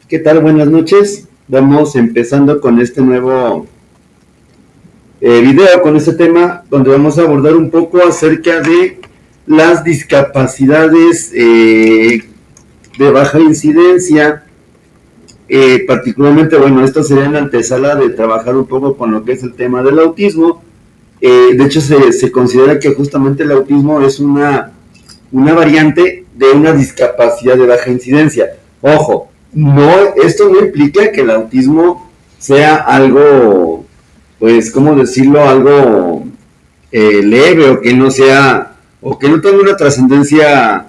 ¿Qué tal? Buenas noches. Vamos empezando con este nuevo video, con este tema donde vamos a abordar un poco acerca de las discapacidades de baja incidencia. Particularmente, bueno, esto sería en la antesala de trabajar un poco con lo que es el tema del autismo. De hecho, se considera que justamente el autismo es una variante de una discapacidad de baja incidencia. Ojo, esto no implica que el autismo sea algo, pues, ¿cómo decirlo? Algo leve, o que no sea, o que no tenga una trascendencia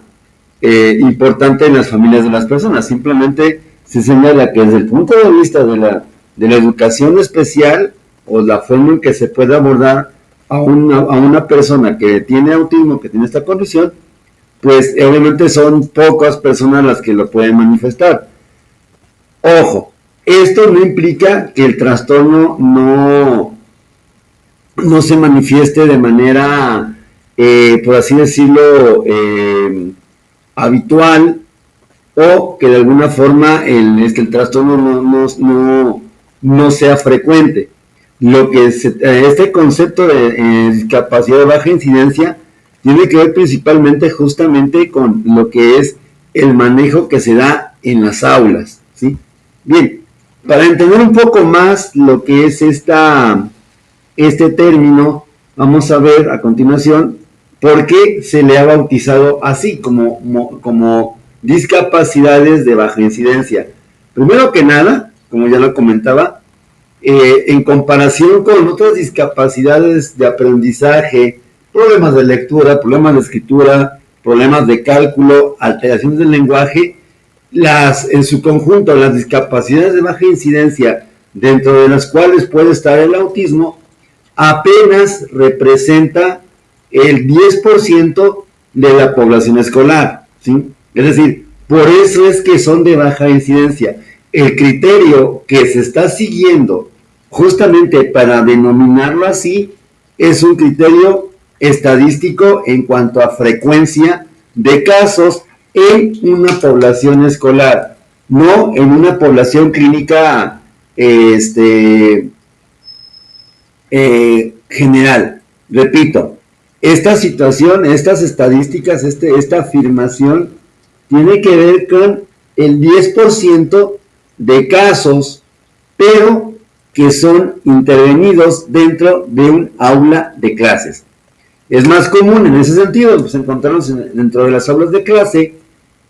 importante en las familias de las personas. Simplemente se señala que desde el punto de vista de la educación especial, o la forma en que se puede abordar a una persona que tiene autismo, que tiene esta condición, pues obviamente son pocas personas las que lo pueden manifestar. Ojo, esto no implica que el trastorno no se manifieste de manera, por así decirlo, habitual, o que de alguna forma el trastorno no sea frecuente. Este concepto de discapacidad de baja incidencia tiene que ver principalmente justamente con lo que es el manejo que se da en las aulas, ¿sí? Bien, para entender un poco más lo que es este término, vamos a ver a continuación por qué se le ha bautizado así, como discapacidades de baja incidencia. Primero que nada, como ya lo comentaba, en comparación con otras discapacidades de aprendizaje, problemas de lectura, problemas de escritura, problemas de cálculo, alteraciones del lenguaje, en su conjunto, las discapacidades de baja incidencia, dentro de las cuales puede estar el autismo, apenas representa el 10% de la población escolar, ¿sí? Es decir, por eso es que son de baja incidencia. El criterio que se está siguiendo justamente para denominarlo así es un criterio estadístico en cuanto a frecuencia de casos en una población escolar, no en una población clínica general. Repito, esta situación, estas estadísticas, esta afirmación tiene que ver con el 10% de casos, pero que son intervenidos dentro de un aula de clases. Es más común en ese sentido, pues, encontrarlos dentro de las aulas de clase,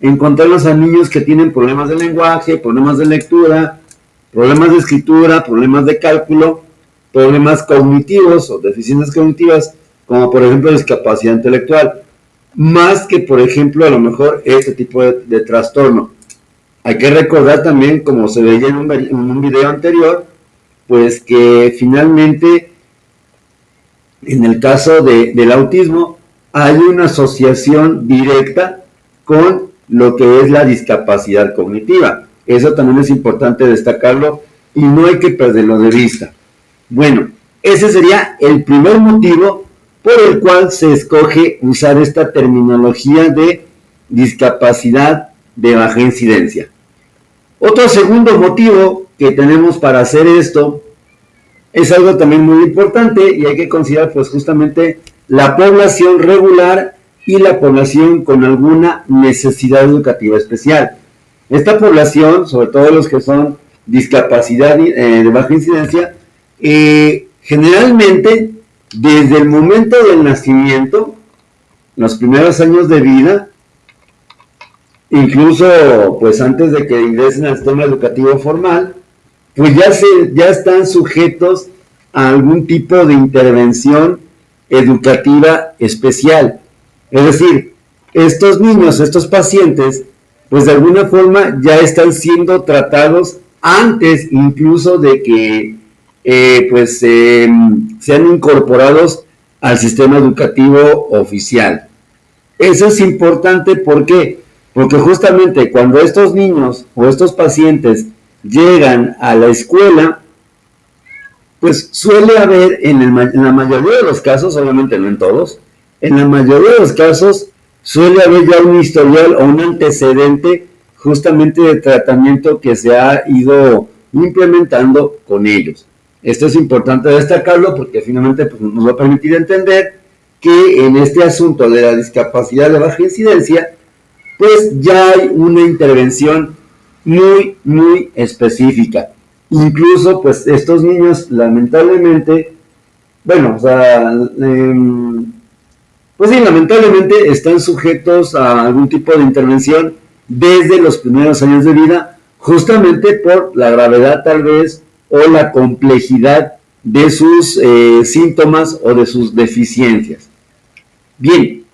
encontrarlos a niños que tienen problemas de lenguaje, problemas de lectura, problemas de escritura, problemas de cálculo, problemas cognitivos o deficiencias cognitivas, como por ejemplo discapacidad intelectual, más que por ejemplo a lo mejor este tipo de trastorno. Hay que recordar también, como se veía en un video anterior, pues que finalmente en el caso del autismo hay una asociación directa con lo que es la discapacidad cognitiva. Eso también es importante destacarlo y no hay que perderlo de vista. Bueno, ese sería el primer motivo por el cual se escoge usar esta terminología de discapacidad de baja incidencia. Otro segundo motivo que tenemos para hacer esto es algo también muy importante, y hay que considerar pues justamente la población regular y la población con alguna necesidad educativa especial. Esta población, sobre todo los que son discapacidad de baja incidencia, generalmente desde el momento del nacimiento, los primeros años de vida, incluso pues antes de que ingresen al sistema educativo formal, pues ya están sujetos a algún tipo de intervención educativa especial. Es decir, estos niños, estos pacientes, pues de alguna forma ya están siendo tratados antes incluso de que sean incorporados al sistema educativo oficial. Eso es importante, ¿por qué? Porque justamente cuando estos niños o estos pacientes llegan a la escuela, pues suele haber en la mayoría de los casos, obviamente no en todos, en la mayoría de los casos suele haber ya un historial o un antecedente justamente de tratamiento que se ha ido implementando con ellos. Esto es importante destacarlo porque finalmente pues, nos va a permitir entender que en este asunto de la discapacidad de baja incidencia, pues ya hay una intervención muy específica. Incluso, pues estos niños, lamentablemente, bueno, o sea, pues sí, lamentablemente están sujetos a algún tipo de intervención desde los primeros años de vida, justamente por la gravedad tal vez o la complejidad de sus síntomas o de sus deficiencias. Bien,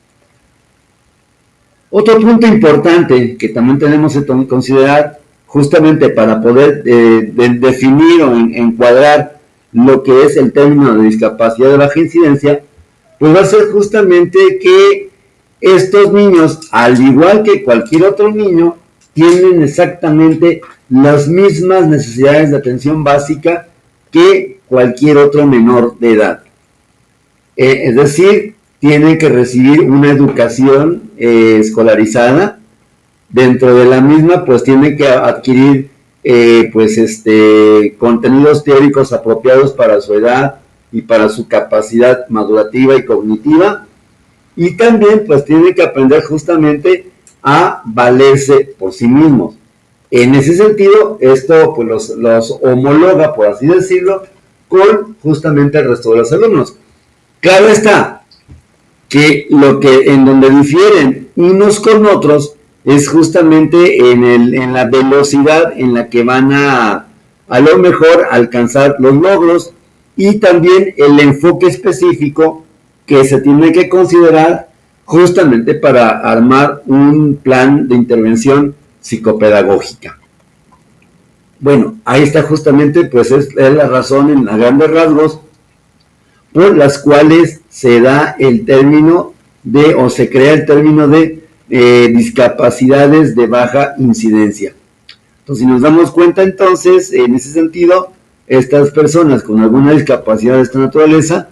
otro punto importante que también tenemos que considerar justamente para poder definir o encuadrar lo que es el término de discapacidad de baja incidencia, pues va a ser justamente que estos niños, al igual que cualquier otro niño, tienen exactamente las mismas necesidades de atención básica que cualquier otro menor de edad. Es decir, tienen que recibir una educación escolarizada. Dentro de la misma, pues tienen que adquirir contenidos teóricos apropiados para su edad y para su capacidad madurativa y cognitiva. Y también, pues tienen que aprender justamente a valerse por sí mismos. En ese sentido, esto pues los homologa, por así decirlo, con justamente el resto de los alumnos. Claro está que en donde difieren unos con otros es justamente en la velocidad en la que van a lo mejor alcanzar los logros y también el enfoque específico que se tiene que considerar justamente para armar un plan de intervención psicopedagógica. Bueno, ahí está justamente, pues es la razón a grandes rasgos por las cuales se da el término o se crea el término de discapacidades de baja incidencia. Entonces, si nos damos cuenta entonces, en ese sentido, estas personas con alguna discapacidad de esta naturaleza,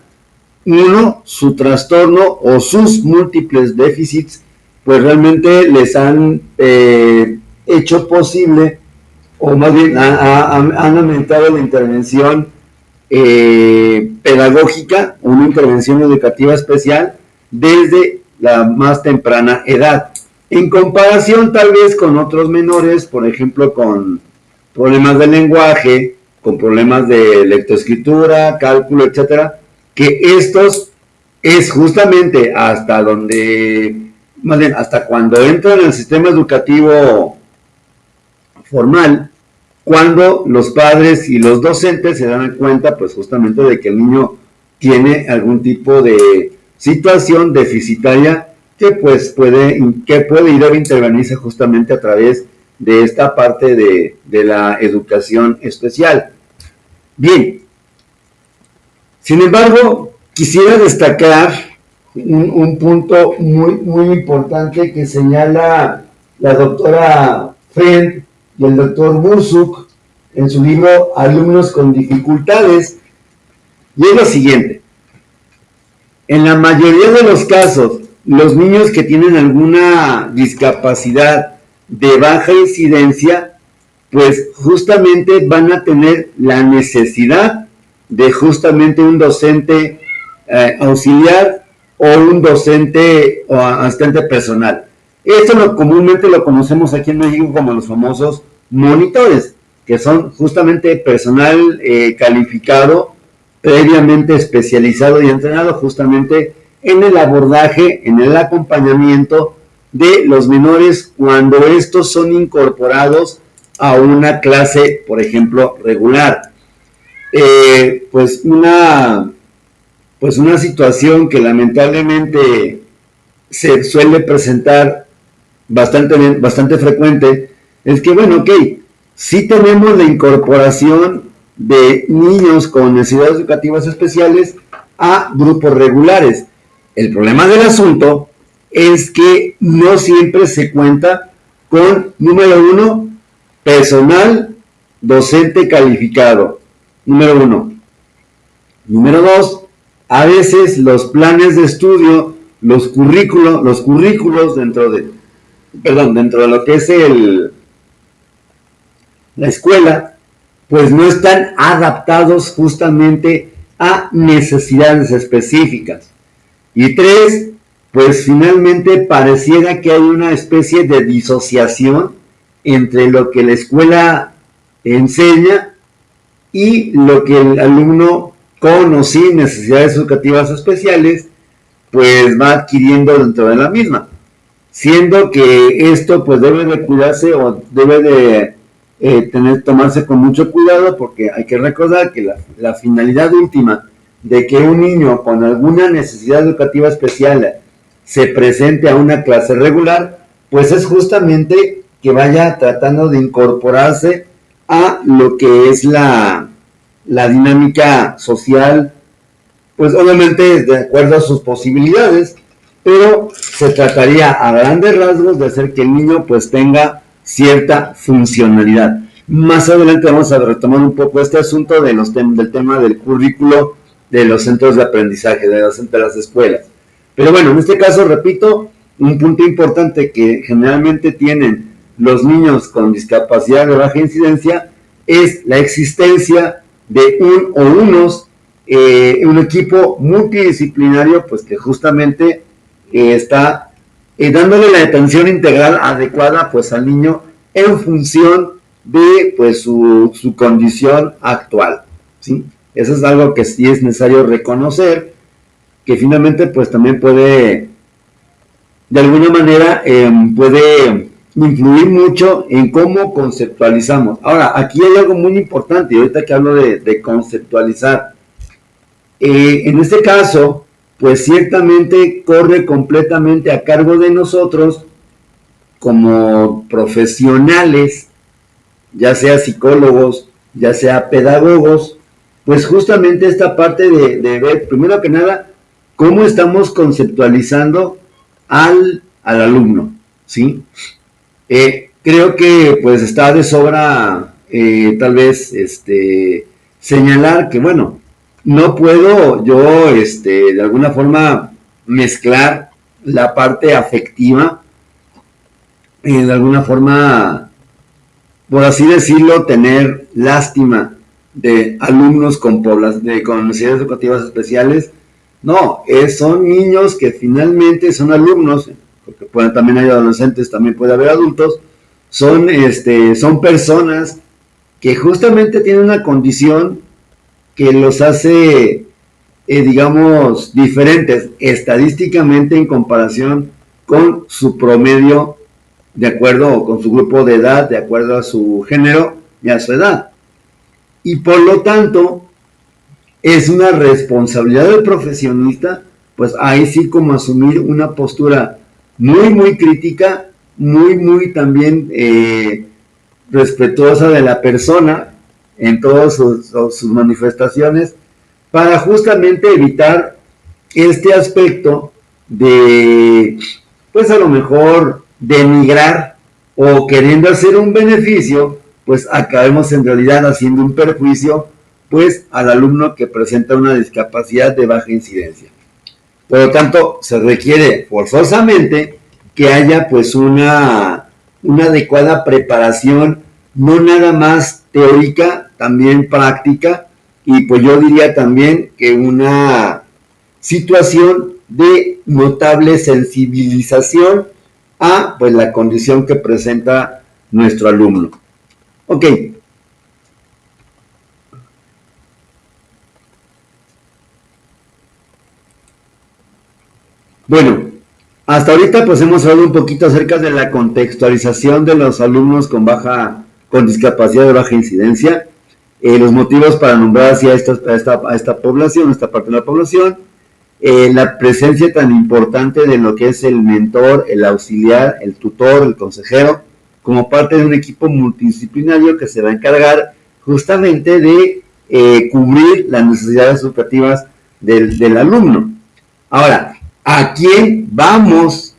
uno, su trastorno o sus múltiples déficits, pues realmente les han hecho posible, o más bien han aumentado la intervención pedagógica, una intervención educativa especial desde la más temprana edad. En comparación tal vez con otros menores, por ejemplo con problemas de lenguaje, con problemas de lectoescritura, cálculo, etcétera, que estos es justamente hasta donde, más bien, hasta cuando entran en el sistema educativo formal, cuando los padres y los docentes se dan cuenta, pues justamente de que el niño tiene algún tipo de situación deficitaria que pues puede ir a intervenirse justamente a través de esta parte de la educación especial. Bien, sin embargo, quisiera destacar un punto muy importante que señala la doctora Friend y el doctor Bursuk en su libro Alumnos con dificultades, y es lo siguiente: en la mayoría de los casos, los niños que tienen alguna discapacidad de baja incidencia, pues justamente van a tener la necesidad de justamente un docente auxiliar o un docente o asistente personal. Esto comúnmente lo conocemos aquí en México como los famosos monitores, que son justamente personal calificado, previamente especializado y entrenado justamente en el abordaje, en el acompañamiento de los menores cuando estos son incorporados a una clase, por ejemplo, regular. Pues una situación que lamentablemente se suele presentar bastante frecuente es que, bueno, ok, sí tenemos la incorporación de niños con necesidades educativas especiales a grupos regulares. El problema del asunto es que no siempre se cuenta con, número uno, personal docente calificado, número uno. Número dos, a veces los planes de estudio, los currículos dentro de lo que es la escuela, pues no están adaptados justamente a necesidades específicas. Y tres, pues finalmente pareciera que hay una especie de disociación entre lo que la escuela enseña y lo que el alumno con o sin necesidades educativas especiales pues va adquiriendo dentro de la misma, siendo que esto pues debe de cuidarse o debe de tomarse con mucho cuidado, porque hay que recordar que la finalidad última de que un niño con alguna necesidad educativa especial se presente a una clase regular, pues es justamente que vaya tratando de incorporarse a lo que es la dinámica social, pues obviamente de acuerdo a sus posibilidades, pero se trataría a grandes rasgos de hacer que el niño pues tenga cierta funcionalidad. Más adelante vamos a retomar un poco este asunto de del tema del currículo de los centros de aprendizaje, de las escuelas. Pero bueno, en este caso, repito, un punto importante que generalmente tienen los niños con discapacidad de baja incidencia es la existencia de un equipo multidisciplinario, pues que justamente está dándole la atención integral adecuada pues al niño en función de pues su condición actual, ¿sí? Eso es algo que sí es necesario reconocer, que finalmente pues también puede de alguna manera puede influir mucho en cómo conceptualizamos. Ahora, aquí hay algo muy importante, y ahorita que hablo de conceptualizar, en este caso, pues ciertamente corre completamente a cargo de nosotros como profesionales, ya sea psicólogos, ya sea pedagogos, pues justamente esta parte de ver, primero que nada, cómo estamos conceptualizando al alumno, ¿sí? Creo que pues está de sobra tal vez señalar que, bueno, no puedo yo de alguna forma mezclar la parte afectiva, de alguna forma, por así decirlo, tener lástima de alumnos con necesidades educativas especiales. No, son niños que finalmente son alumnos, porque también hay adolescentes, también puede haber adultos, son personas que justamente tienen una condición que los hace, digamos, diferentes estadísticamente en comparación con su promedio, de acuerdo con su grupo de edad, de acuerdo a su género y a su edad. Y por lo tanto, es una responsabilidad del profesionista, pues ahí sí como asumir una postura muy, muy crítica, muy, muy también respetuosa de la persona en todas sus manifestaciones, para justamente evitar este aspecto de, pues a lo mejor, denigrar o queriendo hacer un beneficio, pues acabemos en realidad haciendo un perjuicio pues al alumno que presenta una discapacidad de baja incidencia. Por lo tanto, se requiere forzosamente que haya pues una adecuada preparación, no nada más teórica, también práctica, y pues yo diría también que una situación de notable sensibilización a pues la condición que presenta nuestro alumno. Ok. Bueno, hasta ahorita pues hemos hablado un poquito acerca de la contextualización de los alumnos con discapacidad de baja incidencia, los motivos para nombrar así a esta población, a esta parte de la población, la presencia tan importante de lo que es el mentor, el auxiliar, el tutor, el consejero, como parte de un equipo multidisciplinario que se va a encargar justamente de cubrir las necesidades educativas del alumno. Ahora, ¿a quién vamos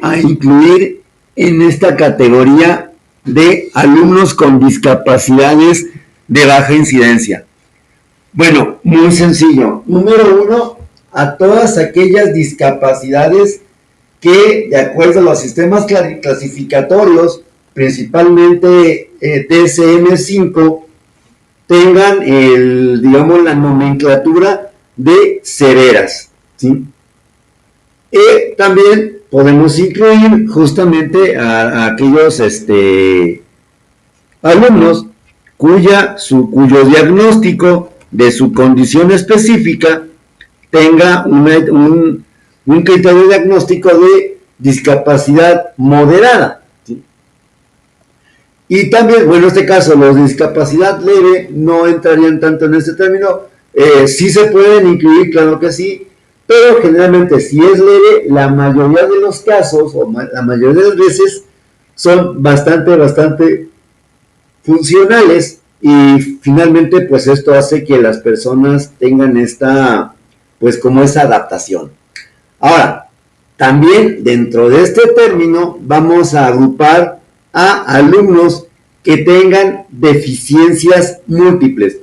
a incluir en esta categoría de alumnos con discapacidades de baja incidencia? Bueno, muy sencillo. Número uno, a todas aquellas discapacidades que, de acuerdo a los sistemas clasificatorios principalmente DSM-5, tengan digamos, la nomenclatura de severas, ¿sí? También podemos incluir justamente a aquellos alumnos cuyo diagnóstico de su condición específica tenga un criterio diagnóstico de discapacidad moderada, ¿sí? Y también, bueno, en este caso, los de discapacidad leve no entrarían tanto en este término. Sí se pueden incluir, claro que sí, pero generalmente si es leve, la mayoría de los casos, o la mayoría de las veces, son bastante funcionales, y finalmente pues esto hace que las personas tengan pues como esa adaptación. Ahora, también dentro de este término vamos a agrupar a alumnos que tengan deficiencias múltiples.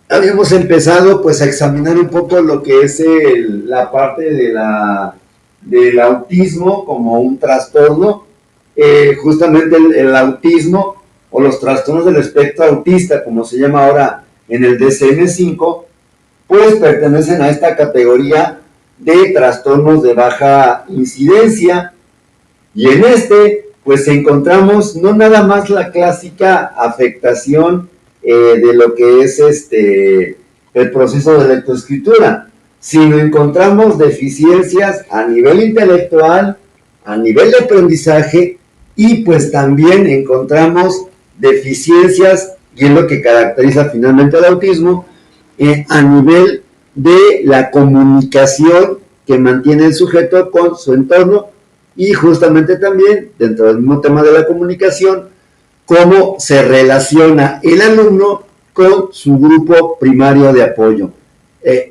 Habíamos empezado pues a examinar un poco lo que es la parte del autismo como un trastorno. Justamente el autismo o los trastornos del espectro autista, como se llama ahora en el DSM-5, pues pertenecen a esta categoría de trastornos de baja incidencia, y en pues encontramos no nada más la clásica afectación de lo que es el proceso de lectoescritura, sino encontramos deficiencias a nivel intelectual, a nivel de aprendizaje, y pues también encontramos deficiencias, y es lo que caracteriza finalmente al autismo, a nivel de la comunicación que mantiene el sujeto con su entorno, y justamente también dentro del mismo tema de la comunicación, cómo se relaciona el alumno con su grupo primario de apoyo.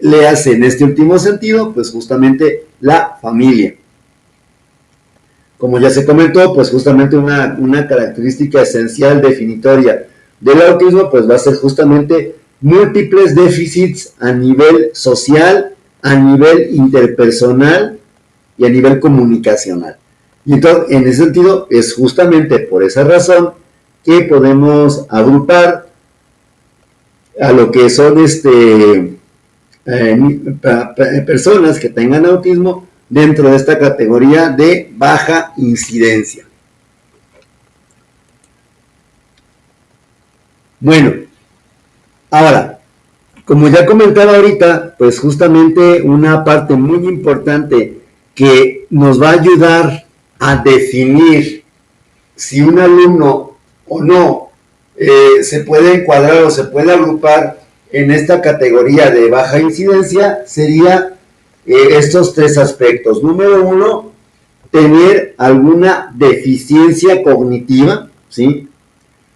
Le hace en este último sentido, pues justamente la familia. Como ya se comentó, pues justamente una característica esencial definitoria del autismo, pues va a ser justamente múltiples déficits a nivel social, a nivel interpersonal y a nivel comunicacional. Y entonces, en ese sentido, es justamente por esa razón que podemos agrupar a lo que son personas que tengan autismo dentro de esta categoría de baja incidencia. Bueno, ahora, como ya comentaba ahorita, pues justamente una parte muy importante que nos va a ayudar a definir si un alumno o no se puede encuadrar o se puede agrupar en esta categoría de baja incidencia sería estos tres aspectos. Número uno, tener alguna deficiencia cognitiva, ¿sí?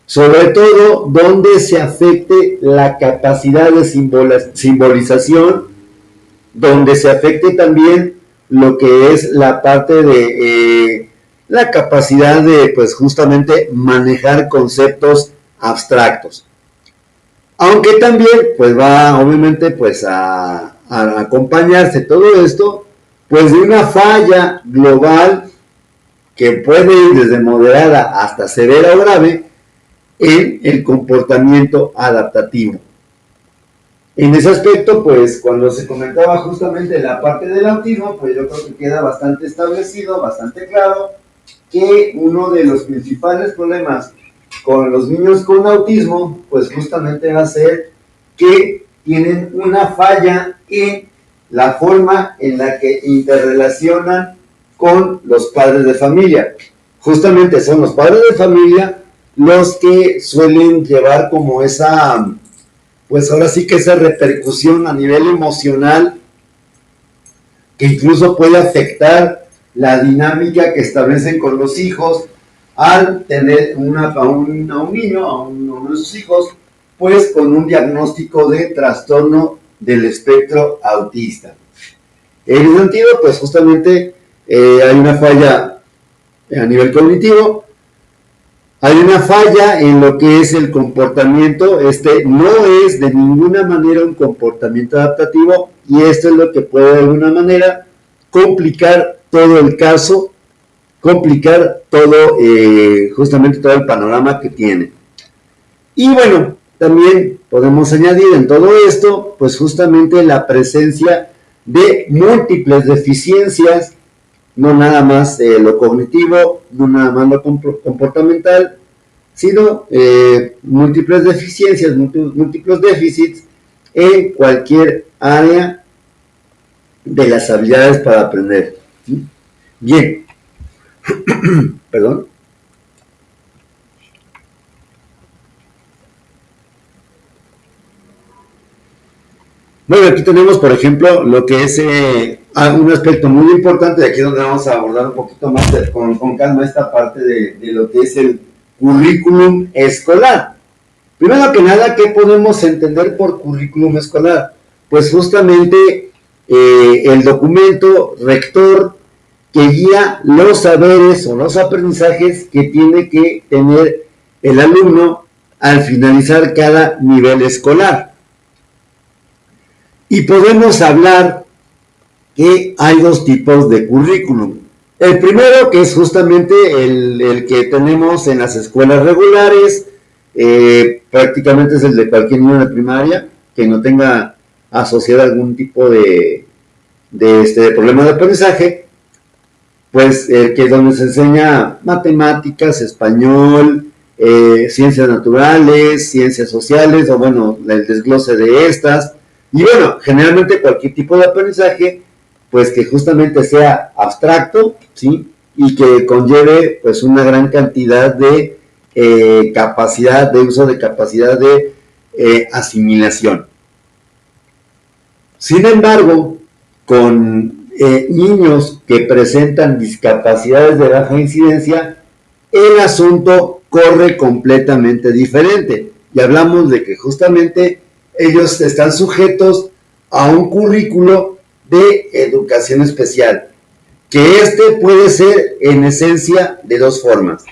Sobre todo donde se afecte la capacidad de simbolización, donde se afecte también lo que es la parte de la capacidad de, pues justamente, manejar conceptos abstractos. Aunque también, pues va obviamente, pues a acompañarse todo esto, pues de una falla global que puede ir desde moderada hasta severa o grave en el comportamiento adaptativo. En ese aspecto, pues cuando se comentaba justamente la parte del autismo, pues yo creo que queda bastante establecido, bastante claro, que uno de los principales problemas con los niños con autismo, pues justamente va a ser que tienen una falla en la forma en la que interrelacionan con los padres de familia. Justamente son los padres de familia los que suelen llevar como esa, pues ahora sí que esa repercusión a nivel emocional, que incluso puede afectar la dinámica que establecen con los hijos al tener a un niño, a uno de sus hijos, pues con un diagnóstico de trastorno del espectro autista. En ese sentido, pues justamente hay una falla a nivel cognitivo, hay una falla en lo que es el comportamiento. No es de ninguna manera un comportamiento adaptativo, y esto es lo que puede de alguna manera complicar todo el caso complicar todo, justamente todo el panorama que tiene. Y bueno, también podemos añadir en todo esto, pues justamente la presencia de múltiples deficiencias, no nada más lo cognitivo, no nada más lo comportamental, sino múltiples deficiencias, múltiples déficits en cualquier área de las habilidades para aprender. ¿Sí? Bien, perdón. Bueno, aquí tenemos, por ejemplo, lo que es un aspecto muy importante, de aquí donde vamos a abordar un poquito más con calma esta parte de lo que es el currículum escolar. Primero que nada, ¿qué podemos entender por currículum escolar? Pues justamente el documento rector que guía los saberes o los aprendizajes que tiene que tener el alumno al finalizar cada nivel escolar. Y podemos hablar que hay dos tipos de currículum. El primero, que es justamente el que tenemos en las escuelas regulares, prácticamente es el de cualquier niño de primaria que no tenga asociado algún tipo de problema de aprendizaje, pues que donde se enseña matemáticas, español, ciencias naturales, ciencias sociales, o bueno, el desglose de estas, y bueno, generalmente cualquier tipo de aprendizaje, pues que justamente sea abstracto, ¿sí? Y que conlleve pues una gran cantidad de capacidad de uso, de capacidad de asimilación. Sin embargo, con niños que presentan discapacidades de baja incidencia, el asunto corre completamente diferente. Y hablamos de que justamente ellos están sujetos a un currículo de educación especial, que puede ser en esencia de dos formas.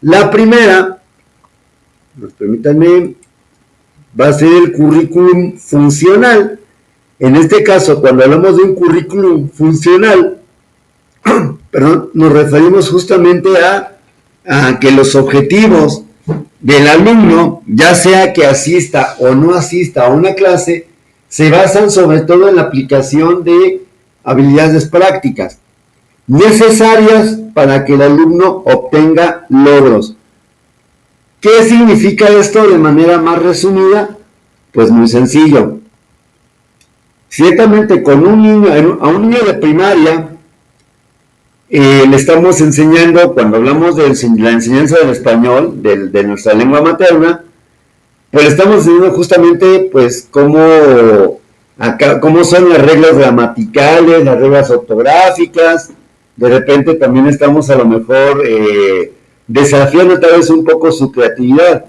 La primera, permítanme, va a ser el currículum funcional. En este caso, cuando hablamos de un currículum funcional, perdón, nos referimos justamente a que los objetivos del alumno, ya sea que asista o no asista a una clase, se basan sobre todo en la aplicación de habilidades prácticas necesarias para que el alumno obtenga logros. ¿Qué significa esto de manera más resumida? Pues muy sencillo. Ciertamente con a un niño de primaria, le estamos enseñando, cuando hablamos de la enseñanza del español, de nuestra lengua materna, pues le estamos enseñando justamente pues cómo son las reglas gramaticales, las reglas ortográficas. De repente también estamos a lo mejor desafiando tal vez un poco su creatividad.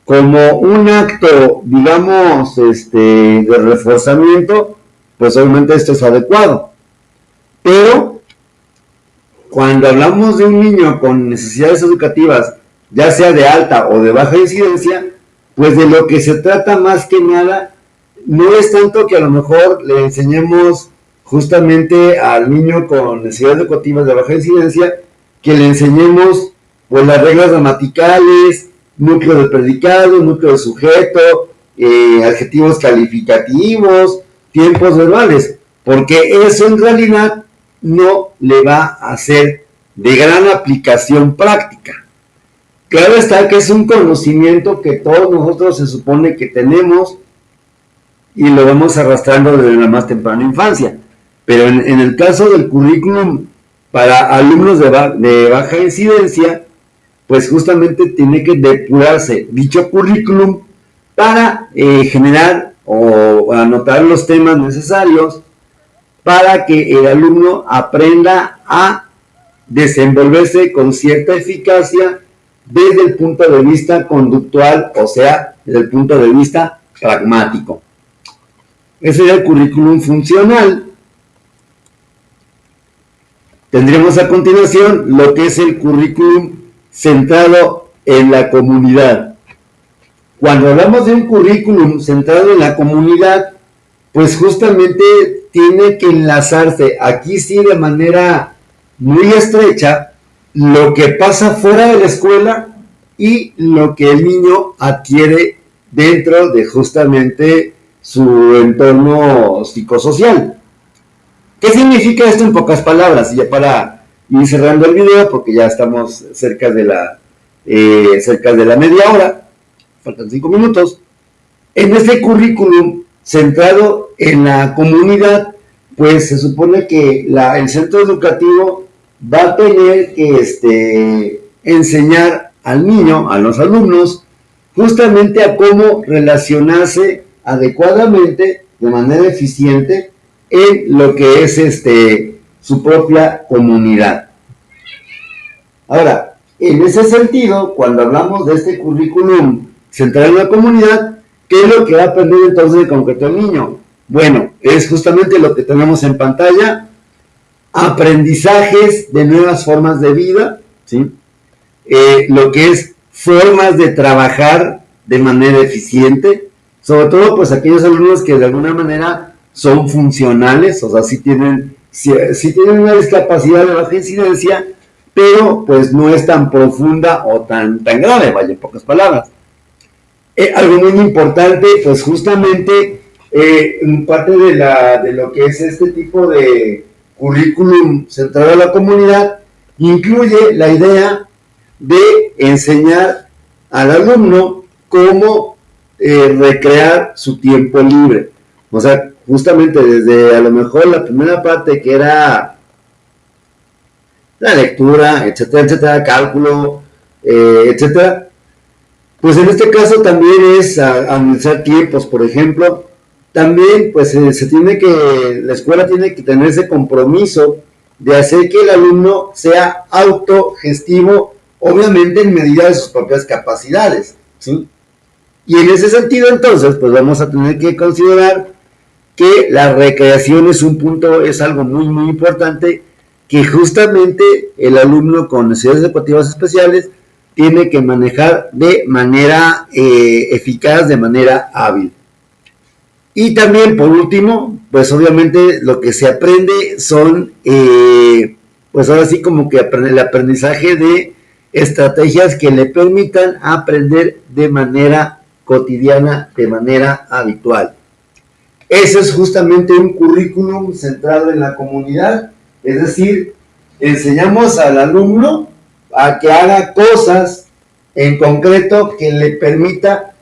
Como un acto, digamos, de reforzamiento, pues obviamente esto es adecuado. Pero cuando hablamos de un niño con necesidades educativas, ya sea de alta o de baja incidencia, pues de lo que se trata más que nada no es tanto que a lo mejor le enseñemos justamente al niño con necesidades educativas de baja incidencia, que le enseñemos pues las reglas gramaticales, núcleo de predicado, núcleo de sujeto, adjetivos calificativos, tiempos verbales, porque eso en realidad no le va a ser de gran aplicación práctica. Claro está que es un conocimiento que todos nosotros se supone que tenemos y lo vamos arrastrando desde la más temprana infancia, pero en el caso del currículum para alumnos de baja incidencia, pues justamente tiene que depurarse dicho currículum para generar o anotar los temas necesarios para que el alumno aprenda a desenvolverse con cierta eficacia desde el punto de vista conductual, o sea, desde el punto de vista pragmático. Ese es el currículum funcional. Tendremos a continuación lo que es el currículum centrado en la comunidad. Cuando hablamos de un currículum centrado en la comunidad, pues justamente tiene que enlazarse, aquí sí de manera muy estrecha, lo que pasa fuera de la escuela y lo que el niño adquiere dentro de justamente su entorno psicosocial. ¿Qué significa esto en pocas palabras? Y ya para ir cerrando el video, porque ya estamos cerca de la media hora, faltan 5 minutos. En este currículum centrado en la comunidad, pues se supone que el centro educativo va a tener que enseñar al niño, a los alumnos, justamente a cómo relacionarse adecuadamente, de manera eficiente, en lo que es su propia comunidad. Ahora, en ese sentido, cuando hablamos de este currículum centrado en la comunidad, ¿qué es lo que va a aprender entonces de concreto el niño? Bueno, es justamente lo que tenemos en pantalla: aprendizajes de nuevas formas de vida, ¿sí? Lo que es formas de trabajar de manera eficiente, sobre todo pues aquellos alumnos que de alguna manera son funcionales, o sea, sí tienen una discapacidad de baja incidencia, pero pues no es tan profunda o tan grave, vaya, en pocas palabras. Algo muy importante, pues justamente parte de lo que es este tipo de currículum centrado a la comunidad, incluye la idea de enseñar al alumno cómo recrear su tiempo libre. O sea, justamente desde a lo mejor la primera parte, que era la lectura, etcétera, etcétera, cálculo, etcétera, pues en este caso también es administrar tiempos, por ejemplo. También pues la escuela tiene que tener ese compromiso de hacer que el alumno sea autogestivo, obviamente en medida de sus propias capacidades, ¿sí? Y en ese sentido entonces pues vamos a tener que considerar que la recreación es algo muy muy importante, que justamente el alumno con necesidades educativas especiales tiene que manejar de manera eficaz, de manera hábil. Y también, por último, pues obviamente lo que se aprende son, pues ahora sí como que el aprendizaje de estrategias que le permitan aprender de manera cotidiana, de manera habitual. Eso es justamente un currículum centrado en la comunidad, es decir, enseñamos al alumno a que haga cosas en concreto que le permita,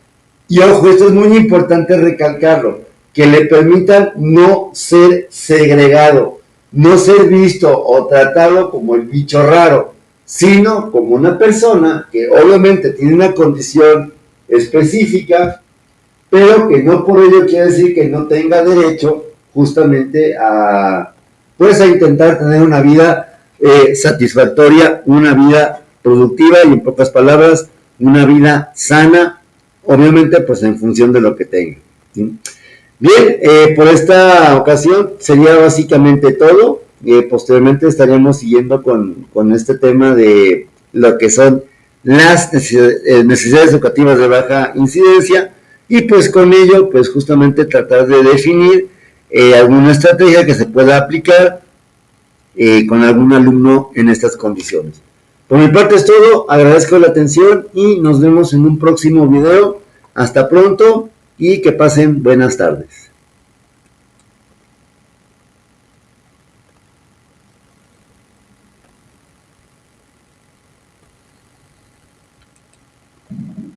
y ojo, esto es muy importante recalcarlo, que le permitan no ser segregado, no ser visto o tratado como el bicho raro, sino como una persona que obviamente tiene una condición específica, pero que no por ello quiere decir que no tenga derecho justamente a intentar tener una vida satisfactoria, una vida productiva y, en pocas palabras, una vida sana, obviamente pues en función de lo que tenga, ¿sí? Bien, por esta ocasión sería básicamente todo. Posteriormente estaríamos siguiendo con este tema de lo que son las necesidades educativas de baja incidencia, y pues con ello pues justamente tratar de definir alguna estrategia que se pueda aplicar con algún alumno en estas condiciones. Por mi parte es todo, agradezco la atención y nos vemos en un próximo video. Hasta pronto y que pasen buenas tardes.